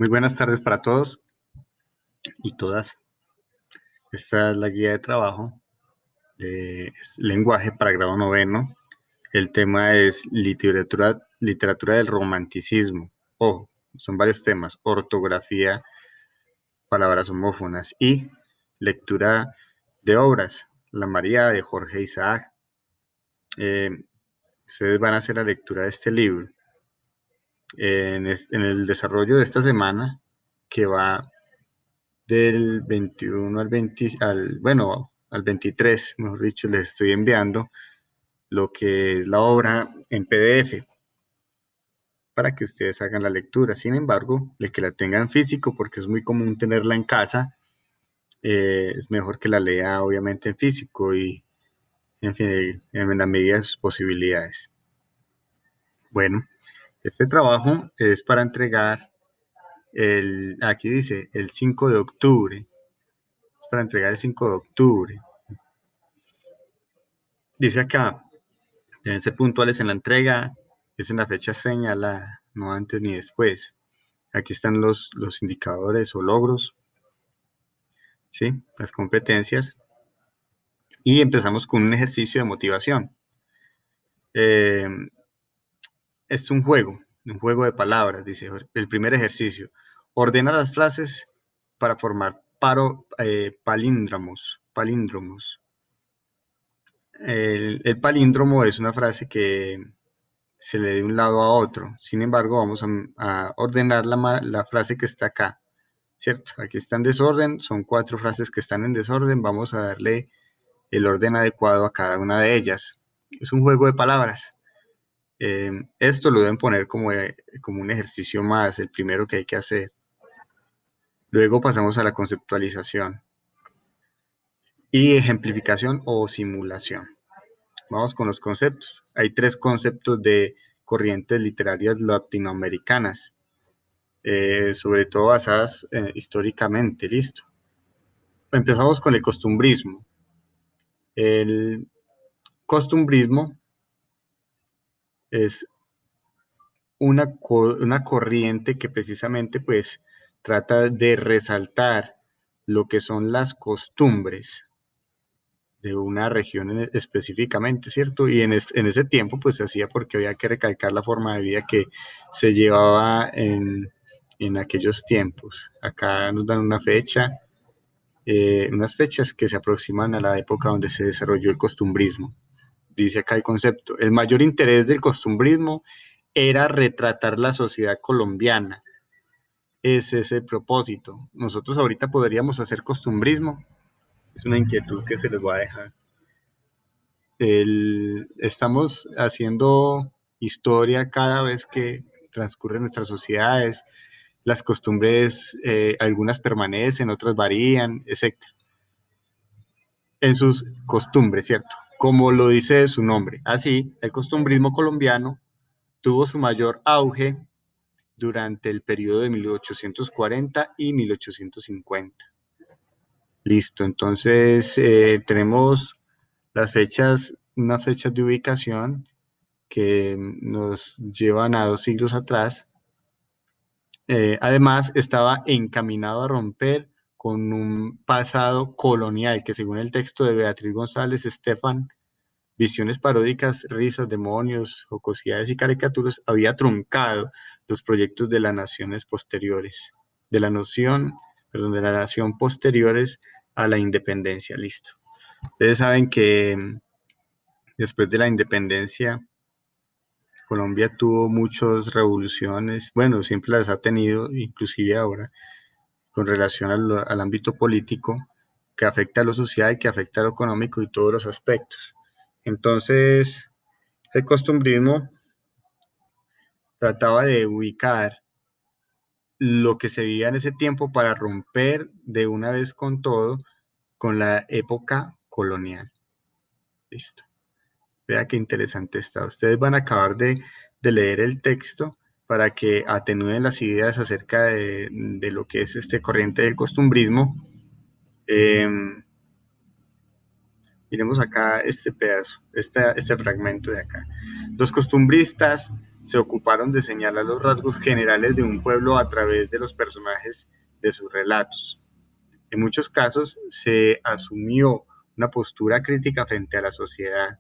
Muy buenas tardes para todos y todas. Esta es la guía de trabajo de lenguaje para grado noveno. El tema es literatura del romanticismo. Ojo, son varios temas: ortografía, palabras homófonas y lectura de obras. La María de Jorge Isaac. Ustedes van a hacer la lectura de este libro. En el desarrollo de esta semana, que va del 21 al 20, al 23, mejor dicho, les estoy enviando lo que es la obra en PDF para que ustedes hagan la lectura. Sin embargo, el que la tenga en físico, porque es muy común tenerla en casa, es mejor que la lea obviamente en físico y, en fin, en la medida de sus posibilidades. Bueno, este trabajo es para entregar aquí dice, el 5 de octubre. Es para entregar el 5 de octubre. Dice acá, deben ser puntuales en la entrega, es en la fecha señalada, no antes ni después. Aquí están los indicadores o logros, ¿sí? Las competencias. Y empezamos con un ejercicio de motivación. Es un juego de palabras, dice el primer ejercicio. Ordena las frases para formar palíndromos. El palíndromo es una frase que se le de un lado a otro. Sin embargo, vamos a ordenar la frase que está acá, ¿cierto? Aquí está en desorden, son 4 frases que están en desorden, vamos a darle el orden adecuado a cada una de ellas. Es un juego de palabras. Esto lo deben poner como un ejercicio más, el primero que hay que hacer. Luego pasamos a la conceptualización y ejemplificación o simulación. Vamos con los conceptos. Hay 3 conceptos de corrientes literarias latinoamericanas, sobre todo basadas históricamente. Listo. Empezamos con el costumbrismo. El costumbrismo es una corriente que precisamente pues trata de resaltar lo que son las costumbres de una región específicamente, ¿cierto? Y en ese tiempo pues se hacía porque había que recalcar la forma de vida que se llevaba en aquellos tiempos. Acá nos dan una fecha, unas fechas que se aproximan a la época donde se desarrolló el costumbrismo. Dice acá el concepto: el mayor interés del costumbrismo era retratar la sociedad colombiana. Ese es el propósito. Nosotros ahorita podríamos hacer costumbrismo. Es una inquietud que se les voy a dejar. Estamos haciendo historia cada vez que transcurren nuestras sociedades. Las costumbres, algunas permanecen, otras varían, etc. En sus costumbres, ¿cierto? Como lo dice su nombre. Así, el costumbrismo colombiano tuvo su mayor auge durante el periodo de 1840 y 1850. Listo, entonces tenemos unas fechas de ubicación que nos llevan a 2 siglos atrás. Además, estaba encaminado a romper con un pasado colonial que, según el texto de Beatriz González Estefan, visiones paródicas, risas, demonios, jocosidades y caricaturas, había truncado los proyectos de las naciones posteriores, de la nación posteriores a la independencia. Listo. Ustedes saben que después de la independencia, Colombia tuvo muchas revoluciones, bueno, siempre las ha tenido, inclusive ahora, con relación al ámbito político, que afecta a lo social, que afecta a lo económico y todos los aspectos. Entonces, el costumbrismo trataba de ubicar lo que se vivía en ese tiempo para romper de una vez con todo con la época colonial. Listo. Vea qué interesante está. Ustedes van a acabar de leer el texto para que atenúen las ideas acerca de lo que es este corriente del costumbrismo. Miremos acá este pedazo, este fragmento de acá. Los costumbristas se ocuparon de señalar los rasgos generales de un pueblo a través de los personajes de sus relatos. En muchos casos se asumió una postura crítica frente a la sociedad.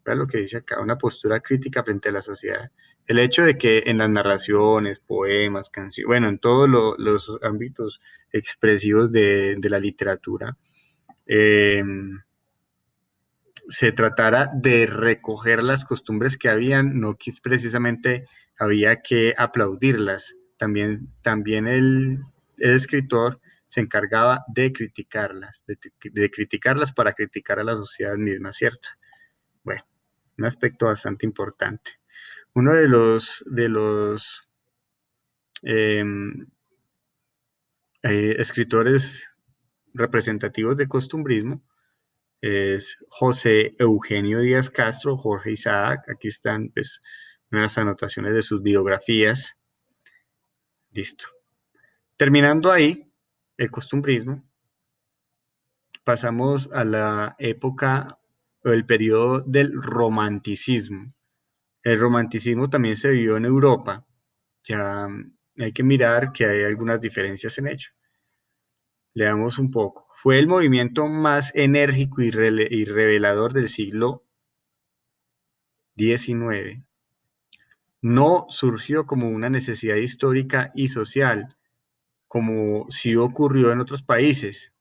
Vean lo que dice acá, una postura crítica frente a la sociedad. El hecho de que en las narraciones, poemas, canciones, bueno, en todos los ámbitos expresivos de la literatura, eh, se tratara de recoger las costumbres que habían, no que precisamente había que aplaudirlas. También el escritor se encargaba de criticarlas, de criticarlas para criticar a la sociedad misma, ¿cierto? Bueno, un aspecto bastante importante. Uno de los eh, escritores representativos del costumbrismo es José Eugenio Díaz Castro, Jorge Isaac. Aquí están pues, unas anotaciones de sus biografías. Listo. Terminando ahí el costumbrismo, pasamos a la época o el periodo del romanticismo. El romanticismo también se vivió en Europa. Ya hay que mirar que hay algunas diferencias en ello. Leamos un poco. Fue el movimiento más enérgico y revelador del siglo XIX. No surgió como una necesidad histórica y social, como sí ocurrió en otros países.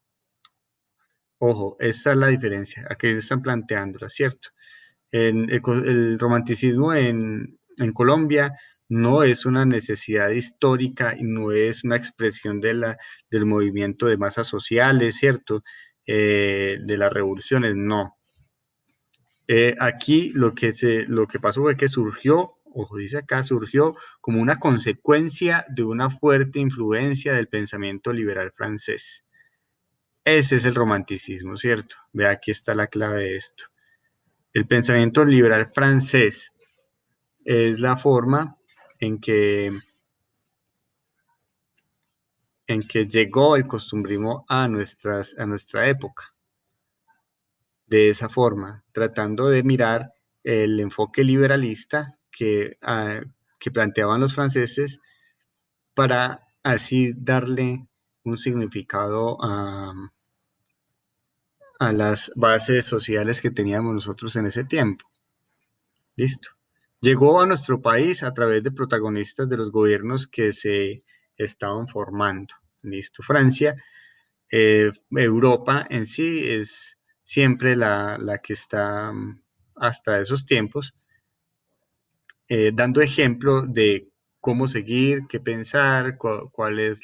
Ojo, esta es la diferencia, aquí están planteándola, ¿cierto? El romanticismo en Colombia no es una necesidad histórica y no es una expresión del movimiento de masas sociales, ¿cierto? De las revoluciones, no. Aquí lo que pasó fue que surgió, ojo, dice acá, surgió como una consecuencia de una fuerte influencia del pensamiento liberal francés. Ese es el romanticismo, ¿cierto? Ve, aquí está la clave de esto. El pensamiento liberal francés es la forma en que, en que llegó el costumbrismo a nuestra época. De esa forma, tratando de mirar el enfoque liberalista que planteaban los franceses para así darle un significado a las bases sociales que teníamos nosotros en ese tiempo. Listo. Llegó a nuestro país a través de protagonistas de los gobiernos que se estaban formando. Listo. Francia, Europa en sí es siempre la que está hasta esos tiempos dando ejemplo de cómo seguir, qué pensar, cuál es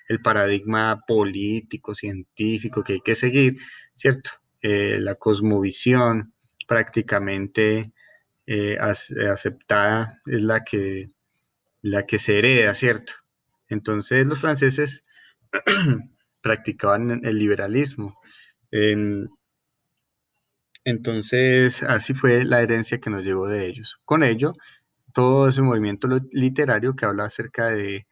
el paradigma político, científico que hay que seguir, ¿cierto? La cosmovisión prácticamente aceptada es la que se hereda, ¿cierto? Entonces los franceses practicaban el liberalismo. En- entonces así fue la herencia que nos llegó de ellos. Con ello, todo ese movimiento literario que habla acerca de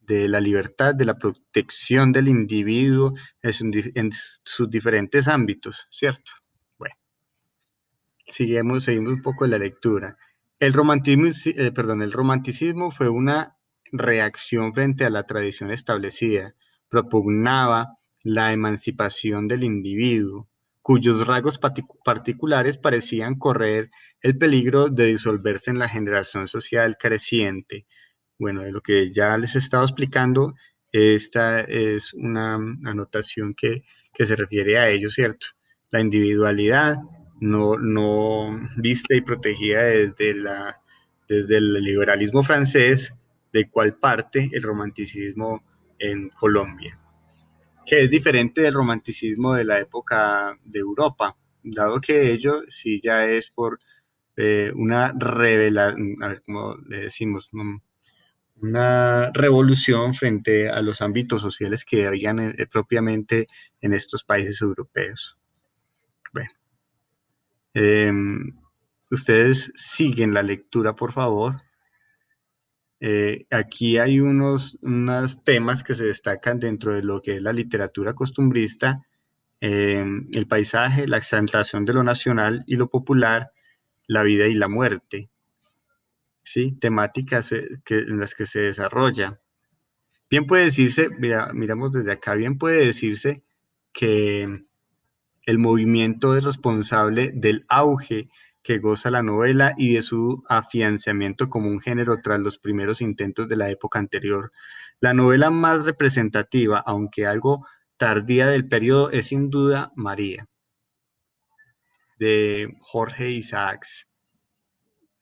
la libertad, de la protección del individuo en sus diferentes ámbitos, ¿cierto? Bueno, seguimos un poco la lectura. El romanticismo fue una reacción frente a la tradición establecida, propugnaba la emancipación del individuo, cuyos rasgos particulares parecían correr el peligro de disolverse en la generación social creciente. Bueno, de lo que ya les he estado explicando, esta es una anotación que se refiere a ello, ¿cierto? La individualidad no vista y protegida desde el liberalismo francés, de cual parte el romanticismo en Colombia, que es diferente del romanticismo de la época de Europa, dado que ello sí ya es por una revelación, a ver cómo le decimos, una revolución frente a los ámbitos sociales que habían propiamente en estos países europeos. Bueno, eh, ustedes siguen la lectura, por favor. Aquí hay unos temas que se destacan dentro de lo que es la literatura costumbrista, el paisaje, la exaltación de lo nacional y lo popular, la vida y la muerte. ¿sí? Temáticas en las que se desarrolla. Bien puede decirse, miramos desde acá, bien puede decirse que el movimiento es responsable del auge que goza la novela y de su afianzamiento como un género tras los primeros intentos de la época anterior. La novela más representativa, aunque algo tardía del periodo, es sin duda María, de Jorge Isaacs.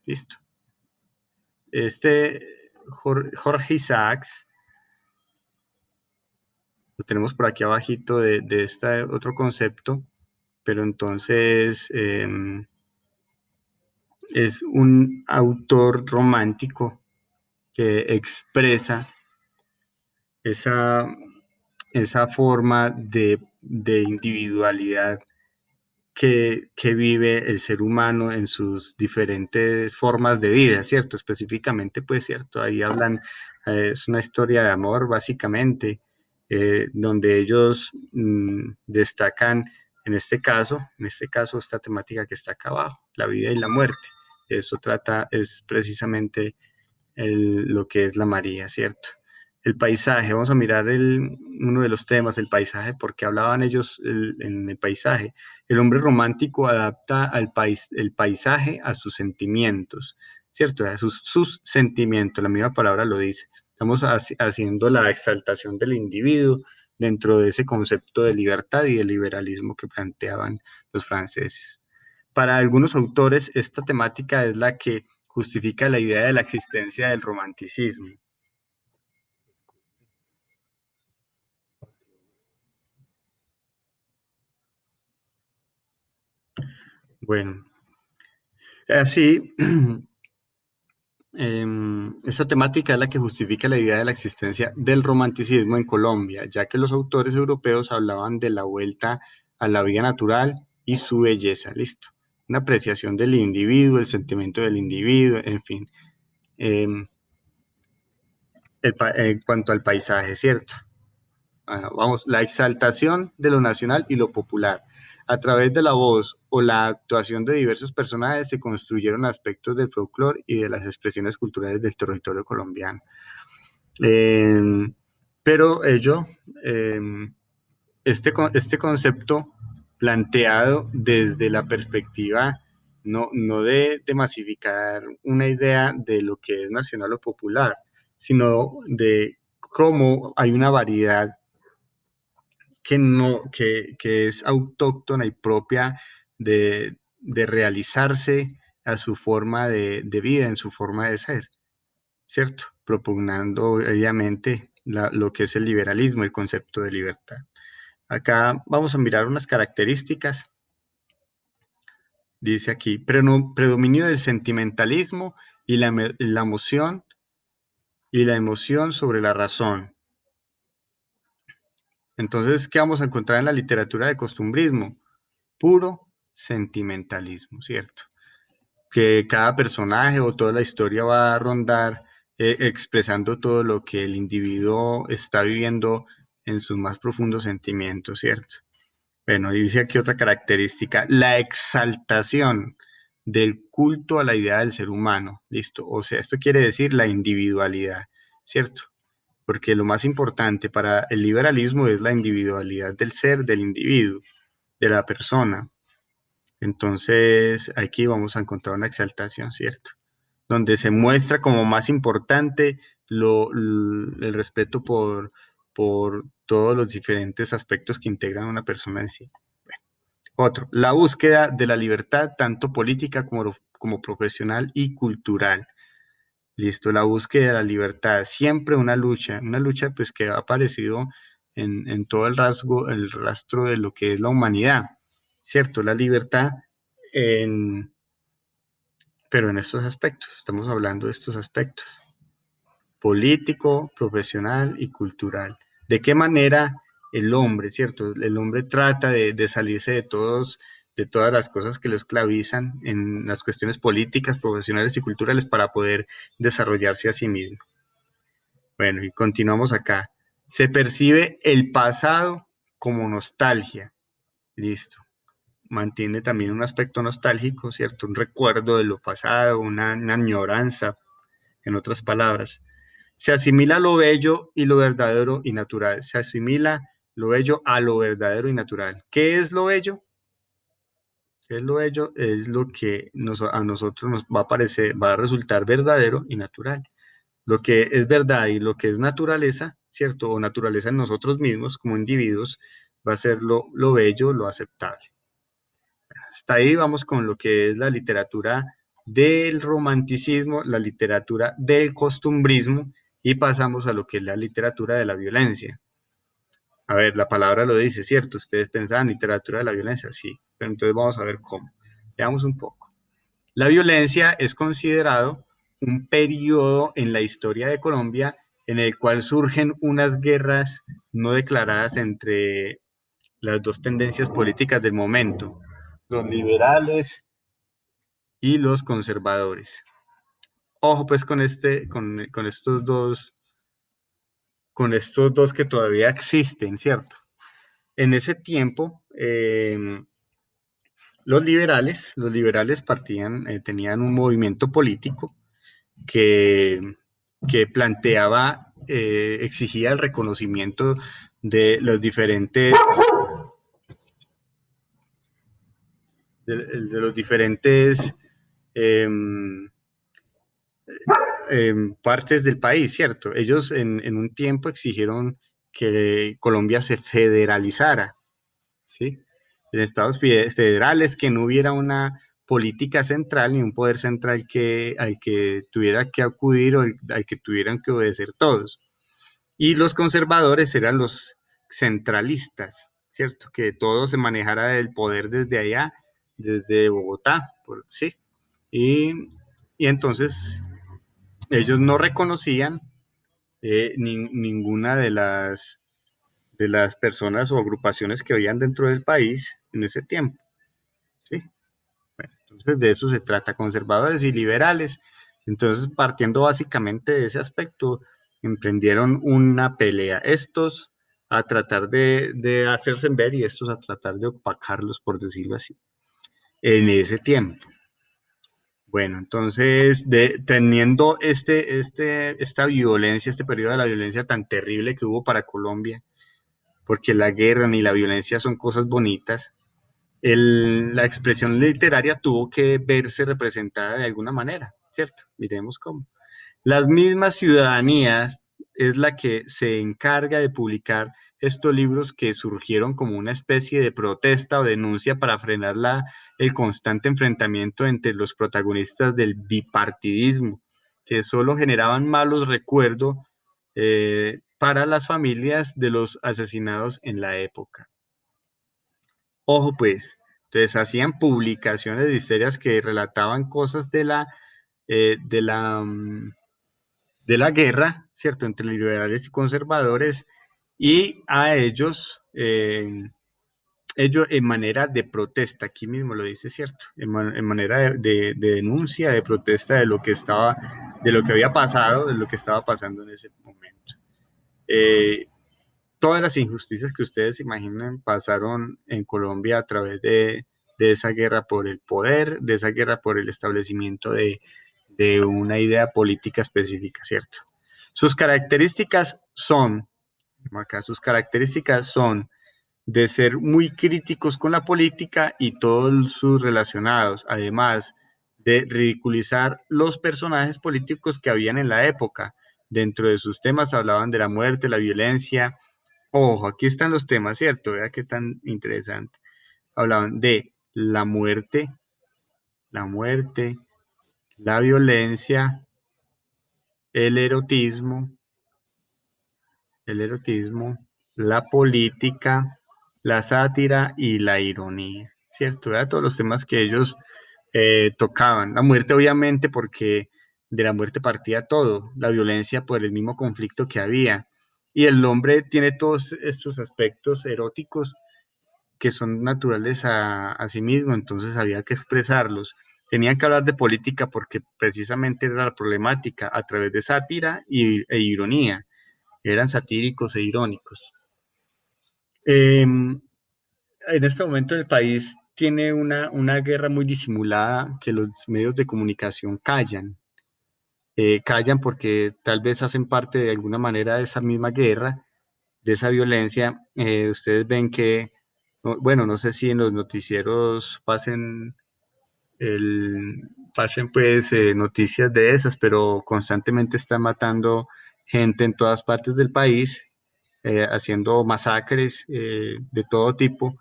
Listo. Jorge Isaacs, lo tenemos por aquí abajito de este otro concepto, pero entonces es un autor romántico que expresa esa, esa forma de individualidad que vive el ser humano en sus diferentes formas de vida, ¿cierto? Específicamente, pues, ¿cierto? Ahí hablan, es una historia de amor, básicamente, donde ellos destacan, en este caso, esta temática que está acá abajo, la vida y la muerte. Eso trata, es precisamente lo que es la María, ¿cierto? El paisaje, vamos a mirar uno de los temas, el paisaje, porque hablaban ellos en el paisaje. El hombre romántico adapta el paisaje a sus sentimientos, ¿cierto? A sus sentimientos, la misma palabra lo dice. Estamos haciendo la exaltación del individuo dentro de ese concepto de libertad y de liberalismo que planteaban los franceses. Para algunos autores, esta temática es la que justifica la idea de la existencia del romanticismo. Bueno, así, esta temática es la que justifica la idea de la existencia del romanticismo en Colombia, ya que los autores europeos hablaban de la vuelta a la vida natural y su belleza, listo. Una apreciación del individuo, el sentimiento del individuo, en fin. Em, en cuanto al paisaje, ¿cierto? Bueno, vamos, la exaltación de lo nacional y lo popular. A través de la voz o la actuación de diversos personajes se construyeron aspectos del folclore y de las expresiones culturales del territorio colombiano. Eh, pero ello, eh, este concepto planteado desde la perspectiva no de masificar una idea de lo que es nacional o popular, sino de cómo hay una variedad que es autóctona y propia de realizarse a su forma de vida, en su forma de ser, ¿cierto? Propugnando obviamente lo que es el liberalismo, el concepto de libertad. Acá vamos a mirar unas características. Dice aquí, predominio del sentimentalismo y la emoción sobre la razón. Entonces, ¿qué vamos a encontrar en la literatura de costumbrismo? Puro sentimentalismo, ¿cierto? Que cada personaje o toda la historia va a rondar expresando todo lo que el individuo está viviendo en sus más profundos sentimientos, ¿cierto? Bueno, dice aquí otra característica, la exaltación del culto a la idea del ser humano, ¿listo? O sea, esto quiere decir la individualidad, ¿cierto? Porque lo más importante para el liberalismo es la individualidad del ser, del individuo, de la persona. Entonces, aquí vamos a encontrar una exaltación, ¿cierto? Donde se muestra como más importante el respeto por todos los diferentes aspectos que integran a una persona en sí. Otro, la búsqueda de la libertad, tanto política como profesional y cultural. Listo, la búsqueda de la libertad, siempre una lucha pues que ha aparecido en todo el rastro de lo que es la humanidad, ¿cierto? La libertad, en, pero en estos aspectos, estamos hablando de estos aspectos, político, profesional y cultural. ¿De qué manera el hombre, ¿cierto? El hombre trata de salirse de todas las cosas que lo esclavizan en las cuestiones políticas, profesionales y culturales para poder desarrollarse a sí mismo. Bueno, y continuamos acá. Se percibe el pasado como nostalgia. Listo. Mantiene también un aspecto nostálgico, ¿cierto? Un recuerdo de lo pasado, una añoranza en otras palabras. Se asimila lo bello y lo verdadero y natural. Se asimila lo bello a lo verdadero y natural. ¿Qué es lo bello? ¿Qué es lo bello? Es lo que a nosotros nos va a parecer, va a resultar verdadero y natural. Lo que es verdad y lo que es naturaleza, ¿cierto? O naturaleza en nosotros mismos como individuos, va a ser lo bello, lo aceptable. Hasta ahí vamos con lo que es la literatura del romanticismo, la literatura del costumbrismo y pasamos a lo que es la literatura de la violencia. A ver, la palabra lo dice, ¿cierto? Ustedes pensaban literatura de la violencia, sí, pero entonces vamos a ver cómo. Veamos un poco. La violencia es considerado un periodo en la historia de Colombia en el cual surgen unas guerras no declaradas entre las dos tendencias políticas del momento, los liberales y los conservadores. Ojo pues con estos dos que todavía existen, ¿cierto? En ese tiempo, los liberales tenían un movimiento político que, que planteaba, exigía el reconocimiento de los diferentes, de los diferentes eh, partes del país, ¿cierto? Ellos en un tiempo exigieron que Colombia se federalizara, ¿sí? En estados federales, que no hubiera una política central ni un poder central al que tuviera que acudir o al que tuvieran que obedecer todos. Y los conservadores eran los centralistas, ¿cierto? Que todo se manejara del poder desde allá, desde Bogotá, ¿sí? Y, y entonces ellos no reconocían ninguna de las personas o agrupaciones que habían dentro del país en ese tiempo, ¿sí? Bueno, entonces de eso se trata, conservadores y liberales. Entonces, partiendo básicamente de ese aspecto, emprendieron una pelea. Estos a tratar de hacerse ver y estos a tratar de opacarlos, por decirlo así, en ese tiempo. Bueno, entonces, teniendo esta violencia, este periodo de la violencia tan terrible que hubo para Colombia, porque la guerra ni la violencia son cosas bonitas, la expresión literaria tuvo que verse representada de alguna manera, ¿cierto? Miremos cómo. Las mismas ciudadanías es la que se encarga de publicar estos libros que surgieron como una especie de protesta o denuncia para frenar el constante enfrentamiento entre los protagonistas del bipartidismo, que solo generaban malos recuerdos para las familias de los asesinados en la época. Ojo pues, entonces hacían publicaciones de historias que relataban cosas eh, de la, mm, de la guerra, ¿cierto?, entre liberales y conservadores, y a ellos en manera de protesta, aquí mismo lo dice, ¿cierto?, en manera de denuncia, de protesta de lo que había pasado, de lo que estaba pasando en ese momento. Eh, Todas las injusticias que ustedes imaginen pasaron en Colombia a través de esa guerra por el poder, de esa guerra por el establecimiento de una idea política específica, ¿cierto? Sus características son, acá sus características son de ser muy críticos con la política y todos sus relacionados, además de ridiculizar los personajes políticos que habían en la época. Dentro de sus temas hablaban de la muerte, la violencia. Ojo, aquí están los temas, ¿cierto? Vea qué tan interesante. Hablaban de la muerte, la violencia, el erotismo, el erotismo, la política, la sátira y la ironía, ¿cierto? Era todos los temas que ellos tocaban. La muerte, obviamente, porque de la muerte partía todo, la violencia por el mismo conflicto que había. Y el hombre tiene todos estos aspectos eróticos que son naturales a sí mismo, entonces había que expresarlos. Tenían que hablar de política porque precisamente era la problemática a través de sátira e ironía. Eran satíricos e irónicos. En este momento el país tiene una guerra muy disimulada que los medios de comunicación callan. callan porque tal vez hacen parte de alguna manera de esa misma guerra, de esa violencia. Ustedes ven que, bueno, no sé si en los noticieros el, pasen pues noticias de esas, pero constantemente están matando gente en todas partes del país, haciendo masacres de todo tipo,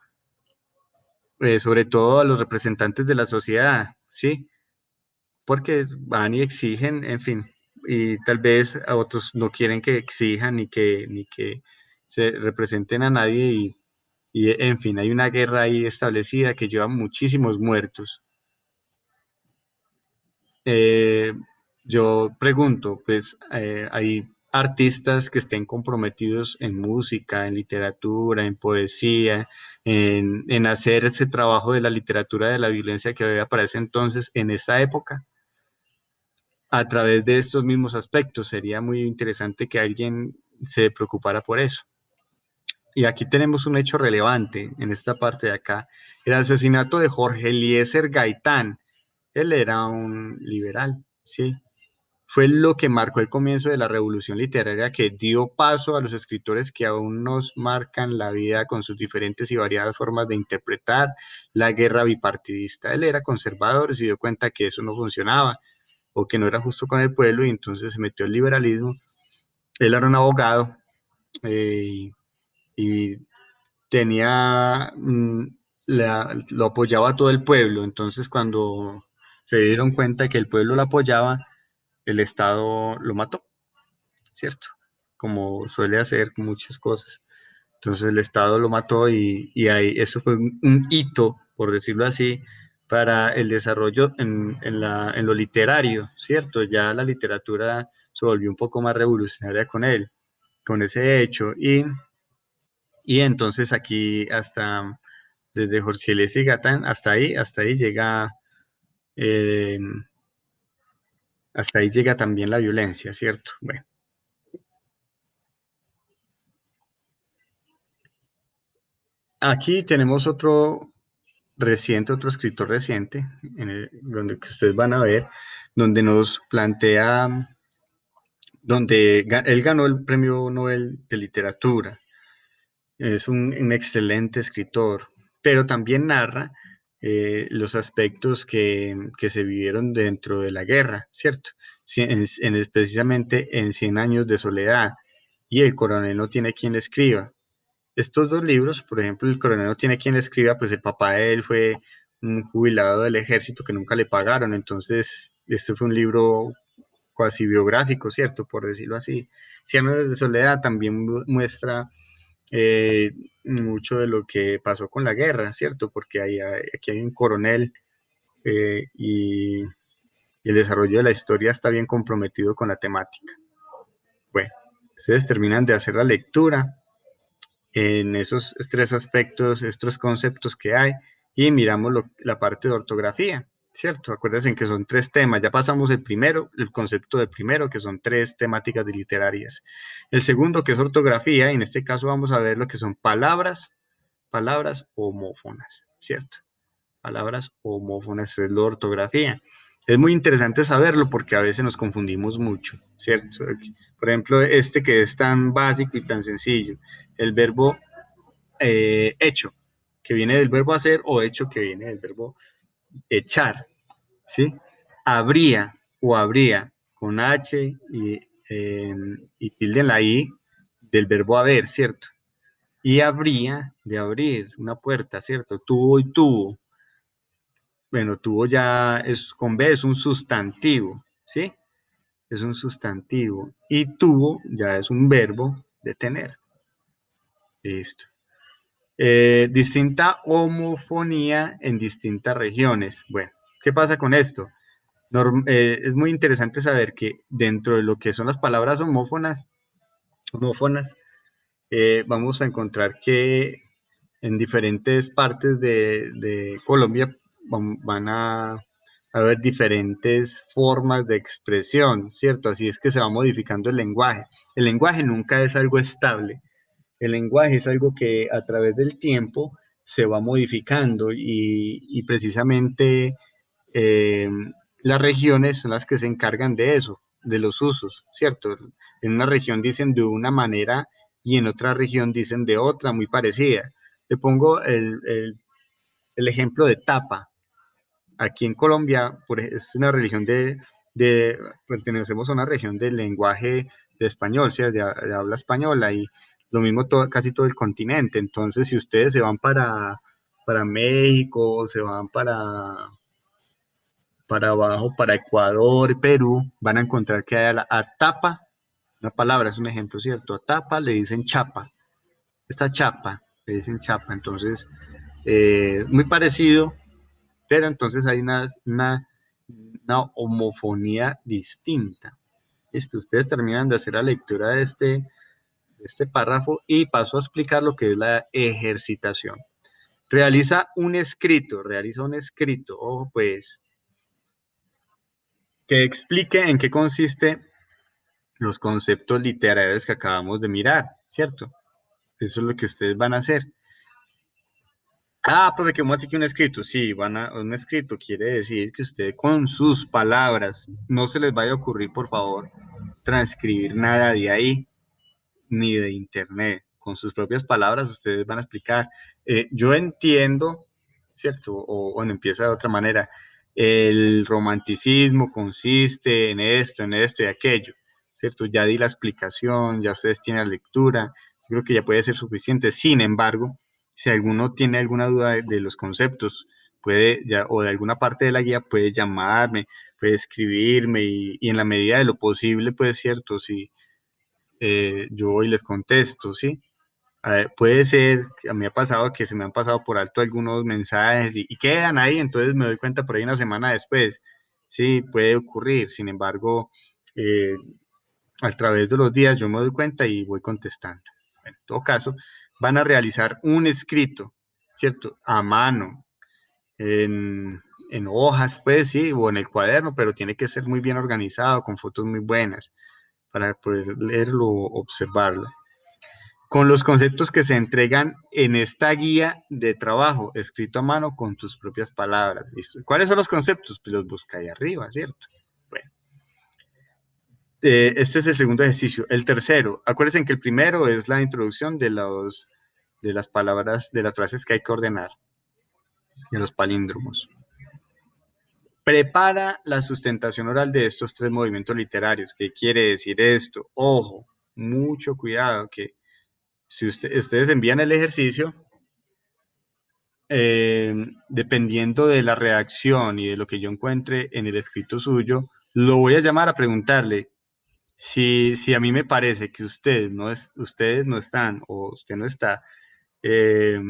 sobre todo a los representantes de la sociedad, ¿sí? Porque van y exigen, en fin, y tal vez a otros no quieren que exijan ni que se representen a nadie y en fin, hay una guerra ahí establecida que lleva muchísimos muertos. Eh, yo pregunto, pues hay artistas que estén comprometidos en música, en literatura, en poesía, en hacer ese trabajo de la literatura de la violencia que aparece entonces en esta época a través de estos mismos aspectos. Sería muy interesante que alguien se preocupara por eso. Y aquí tenemos un hecho relevante en esta parte de acá. El asesinato de Jorge Eliezer Gaitán. Él era un liberal, ¿sí? Fue lo que marcó el comienzo de la revolución literaria que dio paso a los escritores que aún nos marcan la vida con sus diferentes y variadas formas de interpretar la guerra bipartidista. Él era conservador, se dio cuenta que eso no funcionaba o que no era justo con el pueblo y entonces se metió al liberalismo. Él era un abogado eh, y tenía, lo apoyaba todo el pueblo, entonces cuando se dieron cuenta que el pueblo lo apoyaba, el Estado lo mató, ¿cierto? Como suele hacer con muchas cosas. Entonces el Estado lo mató y ahí, eso fue un hito, por decirlo así, para el desarrollo en lo literario, ¿cierto? Ya la literatura se volvió un poco más revolucionaria con él, con ese hecho. Y entonces aquí hasta, desde Jorge Eliezer Gatán, hasta ahí llega, eh, hasta ahí llega también la violencia, ¿cierto? Bueno, aquí tenemos otro escritor reciente, donde que ustedes van a ver, donde nos plantea, él ganó el Premio Nobel de Literatura. Es un excelente escritor, pero también narra los aspectos que se vivieron dentro de la guerra, ¿cierto? Precisamente en Cien años de soledad, y El coronel no tiene quien le escriba. Estos dos libros, por ejemplo, El coronel no tiene quien le escriba, pues el papá de él fue un jubilado del ejército que nunca le pagaron, entonces este fue un libro cuasi biográfico, ¿cierto? Por decirlo así. Cien años de soledad también muestra eh, mucho de lo que pasó con la guerra, ¿cierto? Porque aquí hay un coronel y el desarrollo de la historia está bien comprometido con la temática. Bueno, ustedes terminan de hacer la lectura en esos tres aspectos, estos conceptos que hay, y miramos la parte de ortografía, ¿cierto? Acuérdense que son tres temas, ya pasamos el primero, el concepto del primero, que son tres temáticas de literarias. El segundo, que es ortografía, y en este caso vamos a ver lo que son palabras homófonas, ¿cierto? Palabras homófonas es la ortografía. Es muy interesante saberlo porque a veces nos confundimos mucho, ¿cierto? Por ejemplo, este que es tan básico y tan sencillo, el verbo hecho, que viene del verbo hacer, o hecho, que viene del verbo echar, ¿sí? Habría o habría con H y tilde en la I del verbo haber, ¿cierto? Y habría de abrir una puerta, ¿cierto? Tuvo y tuvo. Bueno, tuvo ya es con B, es un sustantivo, ¿sí? Es un sustantivo. Y tuvo ya es un verbo de tener. Listo. Distinta homofonía en distintas regiones. Bueno, ¿qué pasa con esto? Es muy interesante saber que dentro de lo que son las palabras homófonas, vamos a encontrar que en diferentes partes de Colombia van a haber diferentes formas de expresión, ¿cierto? Así es que se va modificando el lenguaje. El lenguaje nunca es algo estable. El lenguaje es algo que a través del tiempo se va modificando y precisamente eh, las regiones son las que se encargan de eso, de los usos, ¿cierto? En una región dicen de una manera y en otra región dicen de otra, muy parecida. Le pongo el ejemplo de tapa. Aquí en Colombia es una religión pertenecemos a una región del lenguaje de español, ¿sí? De habla española y lo mismo casi todo el continente. Entonces, si ustedes se van para México o se van para abajo, para Ecuador, Perú, van a encontrar que hay a tapa, una palabra es un ejemplo, ¿cierto? A tapa le dicen chapa, esta chapa, le dicen chapa. Entonces, muy parecido, pero entonces hay una homofonía distinta. Listo, ustedes terminan de hacer la lectura de este párrafo y paso a explicar lo que es la ejercitación. Realiza un escrito, ojo pues, que explique en qué consiste los conceptos literarios que acabamos de mirar, ¿cierto? Eso es lo que ustedes van a hacer. Ah, profe, ¿cómo así que un escrito? Sí, un escrito quiere decir que usted con sus palabras, no se les vaya a ocurrir, por favor, transcribir nada de ahí, ni de internet. Con sus propias palabras, ustedes van a explicar. Yo entiendo, ¿cierto? O bueno, empieza de otra manera. El romanticismo consiste en esto y aquello, ¿cierto? Ya di la explicación, ya ustedes tienen la lectura, creo que ya puede ser suficiente. Sin embargo, si alguno tiene alguna duda de los conceptos, puede ya, o de alguna parte de la guía, puede llamarme, puede escribirme y en la medida de lo posible, pues, ¿cierto? Si yo voy y les contesto, ¿sí? Puede ser, a mí ha pasado que se me han pasado por alto algunos mensajes y quedan ahí, entonces me doy cuenta por ahí una semana después. Sí, puede ocurrir, sin embargo, eh, a través de los días yo me doy cuenta y voy contestando. En todo caso, van a realizar un escrito, ¿cierto? A mano, en, en hojas, pues sí, o en el cuaderno, pero tiene que ser muy bien organizado, con fotos muy buenas, para poder leerlo o observarlo con los conceptos que se entregan en esta guía de trabajo, escrito a mano con tus propias palabras. ¿Listo? ¿Cuáles son los conceptos? Pues los busca ahí arriba, ¿cierto? Bueno, este es el segundo ejercicio. El tercero, acuérdense que el primero es la introducción de las palabras, de las frases que hay que ordenar, de los palíndromos. Prepara la sustentación oral de estos tres movimientos literarios. ¿Qué quiere decir esto? Ojo, mucho cuidado, que si ustedes envían el ejercicio, dependiendo de la reacción y de lo que yo encuentre en el escrito suyo, lo voy a llamar a preguntarle si a mí me parece que ustedes no están o usted no está eh,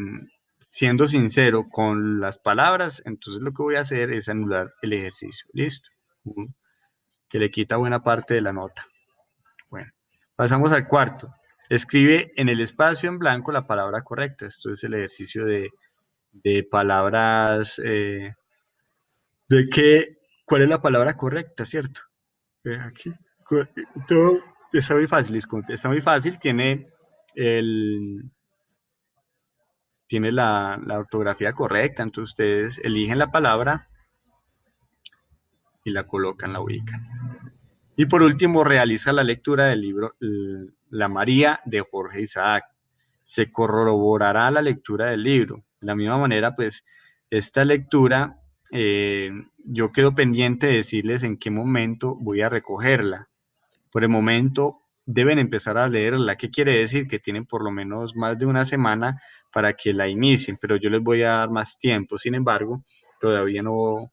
siendo sincero con las palabras, entonces lo que voy a hacer es anular el ejercicio. Listo. Que le quita buena parte de la nota. Bueno, pasamos al cuarto. Escribe en el espacio en blanco la palabra correcta. Esto es el ejercicio de palabras, cuál es la palabra correcta, ¿cierto? Aquí, todo está muy fácil, está muy fácil, el, tiene la ortografía correcta, entonces ustedes eligen la palabra y la colocan, la ubican. Y por último, realiza la lectura del libro La María de Jorge Isaac. Se corroborará la lectura del libro. De la misma manera, pues, esta lectura, yo quedo pendiente de decirles en qué momento voy a recogerla. Por el momento, deben empezar a leerla. ¿Qué quiere decir? Que tienen por lo menos más de una semana para que la inicien, pero yo les voy a dar más tiempo. Sin embargo, todavía no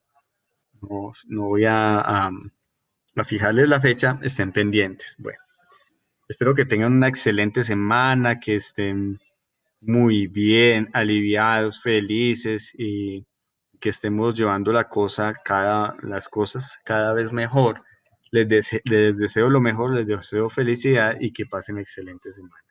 voy a fijarles la fecha, estén pendientes. Bueno, espero que tengan una excelente semana, que estén muy bien, aliviados, felices y que estemos llevando las cosas cada vez mejor. Les deseo lo mejor, les deseo felicidad y que pasen excelente semana.